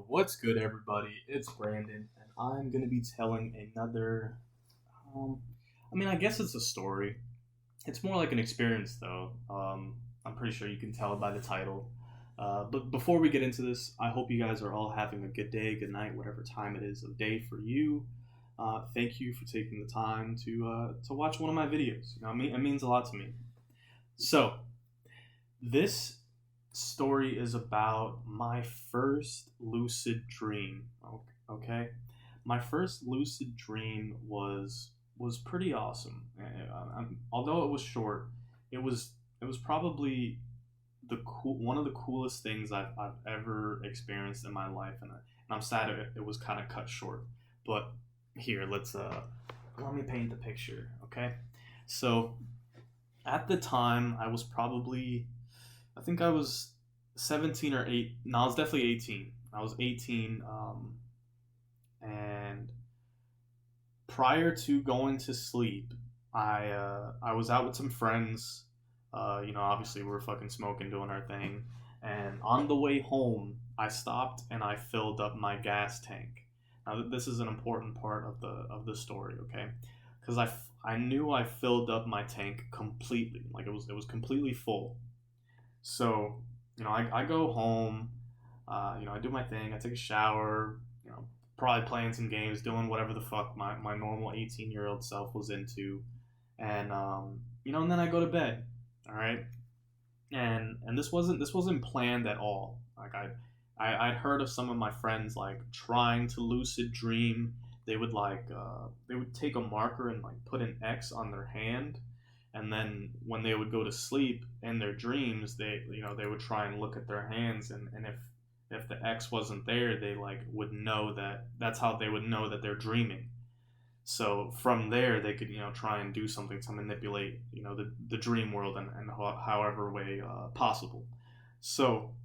What's good, everybody? It's Brandon, and I'm going to be telling another. Um, I guess it's a story. It's more like an experience, though. I'm pretty sure you can tell by the title. But before we get into this, I hope you guys are all having a good day, good night, whatever time it is of day for you. Thank you for taking the time to watch one of my videos. It means a lot to me. So, this story is about my first lucid dream. Okay, my first lucid dream was pretty awesome. Although it was short, it was probably one of the coolest things I've ever experienced in my life, and I'm sad it was kind of cut short. But here, let me paint the picture. Okay, so at the time I think I was 17 or 8. No, I was definitely 18. I was 18, and prior to going to sleep, I was out with some friends. Obviously we were fucking smoking, doing our thing. And on the way home, I stopped and I filled up my gas tank. Now this is an important part of the story, okay? Because I knew I filled up my tank completely, like it was completely full. So, I go home, I do my thing, I take a shower, probably playing some games, doing whatever the fuck my normal 18-year-old self was into. And, and then I go to bed, all right? And this wasn't planned at all. Like, I'd heard of some of my friends, like, trying to lucid dream. They would take a marker and, like, put an X on their hand, and then when they would go to sleep in their dreams, they would try and look at their hands, and if the X wasn't there, they like would know that's how they would know that they're dreaming. So from there, they could try and do something to manipulate the dream world, and however way possible. So,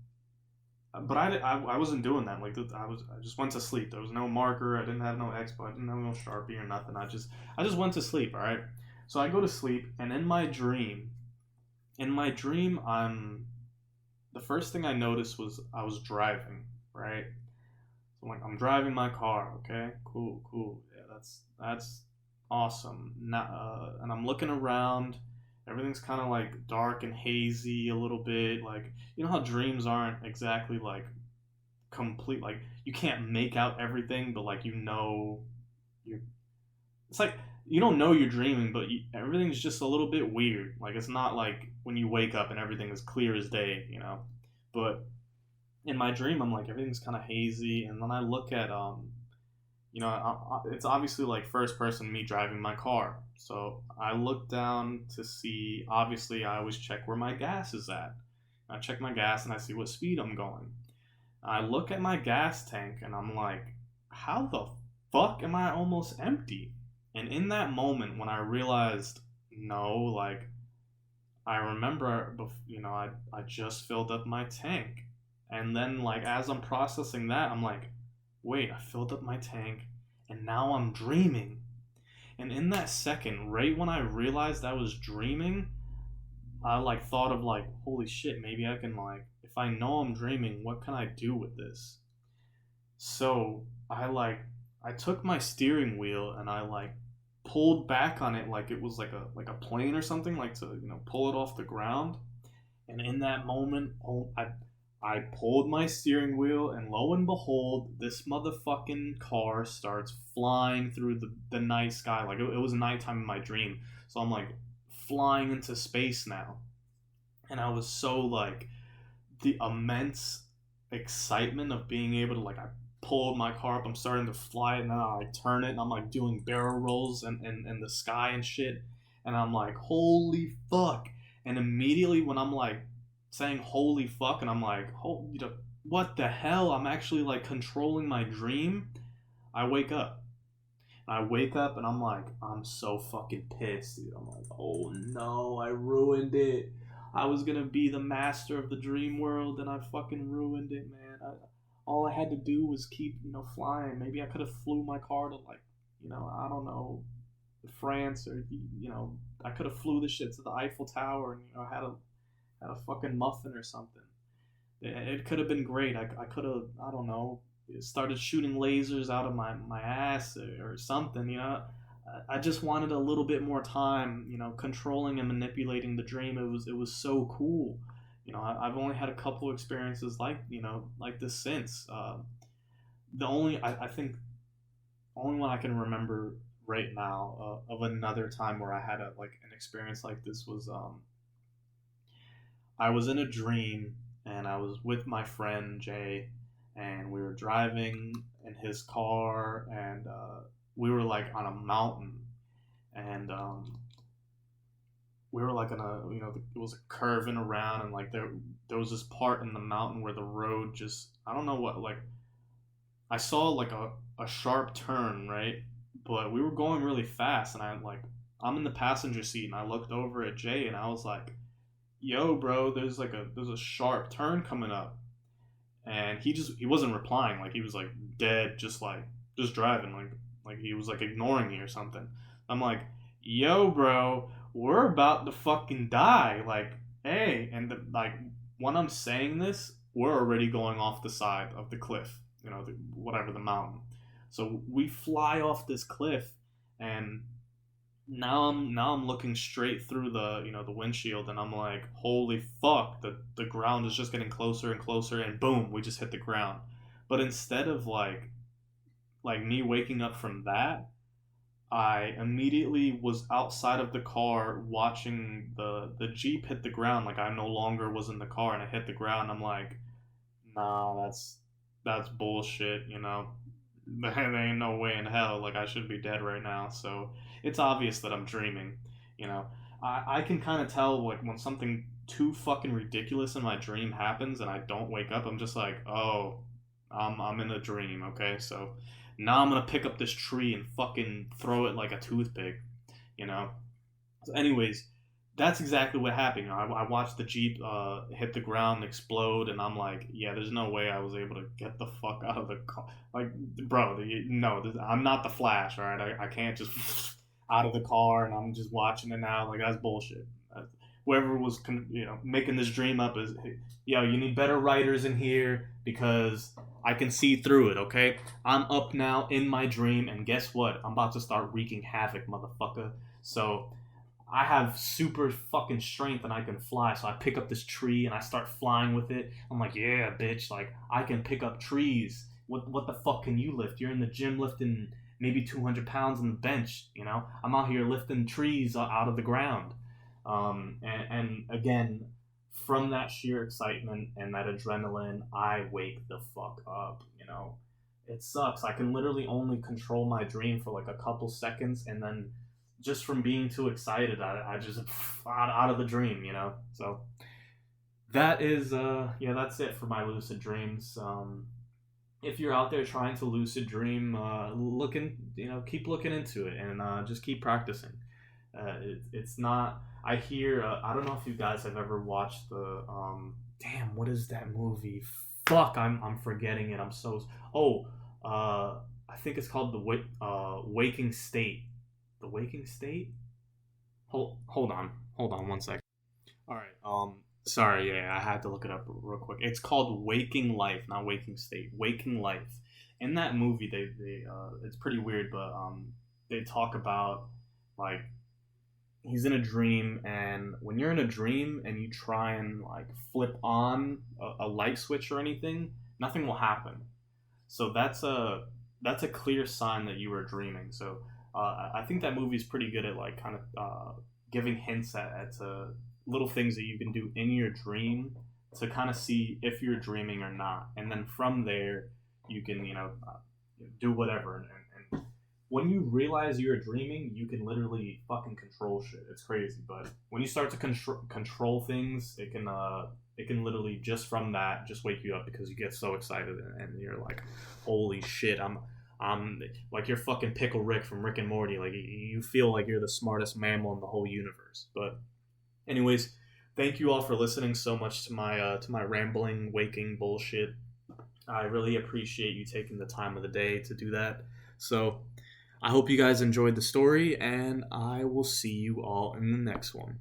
but I wasn't doing that. Like, I just went to sleep. There was no marker. I didn't have no expo. I didn't have no Sharpie or nothing. I just went to sleep. All right. So I go to sleep, and in my dream, the first thing I noticed was I was driving. Right. So I'm driving my car. Okay. Cool. Cool. Yeah. That's awesome. Now, and I'm looking around. Everything's kind of like dark and hazy a little bit. Like, how dreams aren't exactly like complete. Like, you can't make out everything, but like you're. It's like you don't know you're dreaming, but everything's just a little bit weird. Like, it's not like when you wake up and everything is clear as day. But in my dream, I'm like everything's kind of hazy, and then I look at it's obviously like first person me driving my car. So I look down to see. Obviously, I always check where my gas is at. I check my gas and I see what speed I'm going. I look at my gas tank and I'm like, how the fuck am I almost empty? And in that moment, when I realized, no, like, I remember, I just filled up my tank. And then, like, as I'm processing that, I'm like, wait, I filled up my tank and now I'm dreaming. And in that second, right when I realized I was dreaming, I like thought of like, holy shit, maybe I can like, if I know I'm dreaming, what can I do with this? So I took my steering wheel and I like pulled back on it like it was like a plane or something, like to pull it off the ground. And in that moment, I pulled my steering wheel, and lo and behold, this motherfucking car starts flying through the night sky. Like, it was nighttime in my dream. So I'm like flying into space now. And I was so like, the immense excitement of being able to, like, I pulled my car up, I'm starting to fly, and then I turn it, and I'm like doing barrel rolls in the sky and shit. And I'm like, holy fuck. And immediately when I'm like saying holy fuck, and I'm like, what the hell? I'm actually like controlling my dream. I wake up. I wake up and I'm like, I'm so fucking pissed, dude. I'm like, oh no, I ruined it. I was gonna be the master of the dream world, and I fucking ruined it, man. All I had to do was keep, flying. Maybe I could have flew my car to, like, I don't know, France, or I could have flew the shit to the Eiffel Tower, and had a fucking muffin or something. It could have been great. I could have, I don't know, started shooting lasers out of my ass or something, you know. I just wanted a little bit more time, you know, controlling and manipulating the dream. It was so cool. You know, I've only had a couple experiences like this since. The only I think only one I can remember right now of another time where I had an experience like this was I was in a dream and I was with my friend Jay, and we were driving in his car, and we were like on a mountain, and we were like on a, you know, it was curving around, and like there was this part in the mountain where the road just, I don't know what, like I saw like a sharp turn, right? But we were going really fast, and I'm in the passenger seat, and I looked over at Jay, and I was like, "Yo, bro, there's a sharp turn coming up," and he wasn't replying, like he was like dead, just driving, like he was like ignoring me or something. I'm like, "Yo, bro, we're about to fucking die," like, hey, and when I'm saying this, we're already going off the side of the cliff, you know, whatever, the mountain. So we fly off this cliff, and now I'm looking straight through the, you know, the windshield, and I'm like, holy fuck, the ground is just getting closer and closer, and boom, we just hit the ground. But instead of like me waking up from that, I immediately was outside of the car watching the Jeep hit the ground. Like, I no longer was in the car, and I hit the ground. I'm like, nah, that's bullshit, you know. There ain't no way in hell. Like, I should be dead right now. So it's obvious that I'm dreaming. You know, I can kind of tell like when something too fucking ridiculous in my dream happens and I don't wake up. I'm just like, oh, I'm in a dream. Okay, so now I'm gonna pick up this tree and fucking throw it like a toothpick. You know. So, anyways, that's exactly what happened. You know, I watched the Jeep hit the ground, and explode, and I'm like, yeah, there's no way I was able to get the fuck out of the car. Like, bro, no, I'm not the Flash, all right? I can't just out of the car and I'm just watching it now. Like, that's bullshit. Whoever was, you know, making this dream up is, yo, you need better writers in here because I can see through it, okay? I'm up now in my dream, and guess what? I'm about to start wreaking havoc, motherfucker. So I have super fucking strength and I can fly. So I pick up this tree and I start flying with it. I'm like, yeah, bitch, like I can pick up trees. What the fuck can you lift? You're in the gym lifting maybe 200 pounds on the bench, you know? I'm out here lifting trees out of the ground. And again, from that sheer excitement and that adrenaline, I wake the fuck up, you know? It sucks. I can literally only control my dream for like a couple seconds, and then just from being too excited, I just out of the dream, you know. So that is yeah, that's it for my lucid dreams. If you're out there trying to lucid dream, looking, you know, keep looking into it, and just keep practicing. It's not. I hear. I don't know if you guys have ever watched the. Damn, what is that movie? Fuck, I'm forgetting it. I'm so. Oh, I think it's called Waking State. The Waking State. Hold on one second. All right. Sorry. Yeah, I had to look it up real quick. It's called Waking Life, not Waking State. Waking Life. In that movie, they it's pretty weird, but they talk about like he's in a dream, and when you're in a dream and you try and like flip on a light switch or anything, nothing will happen. So that's a clear sign that you were dreaming. So I think that movie is pretty good at like kind of giving hints at little things that you can do in your dream to kind of see if you're dreaming or not, and then from there you can, you know, do whatever. And when you realize you're dreaming, you can literally fucking control shit. It's crazy, but when you start to control things, it can literally just from that just wake you up because you get so excited, and you're like, holy shit, I'm like you're fucking Pickle Rick from Rick and Morty. Like you feel like you're the smartest mammal in the whole universe. But anyways, thank you all for listening so much to my rambling, waking bullshit. I really appreciate you taking the time of the day to do that. So I hope you guys enjoyed the story, and I will see you all in the next one.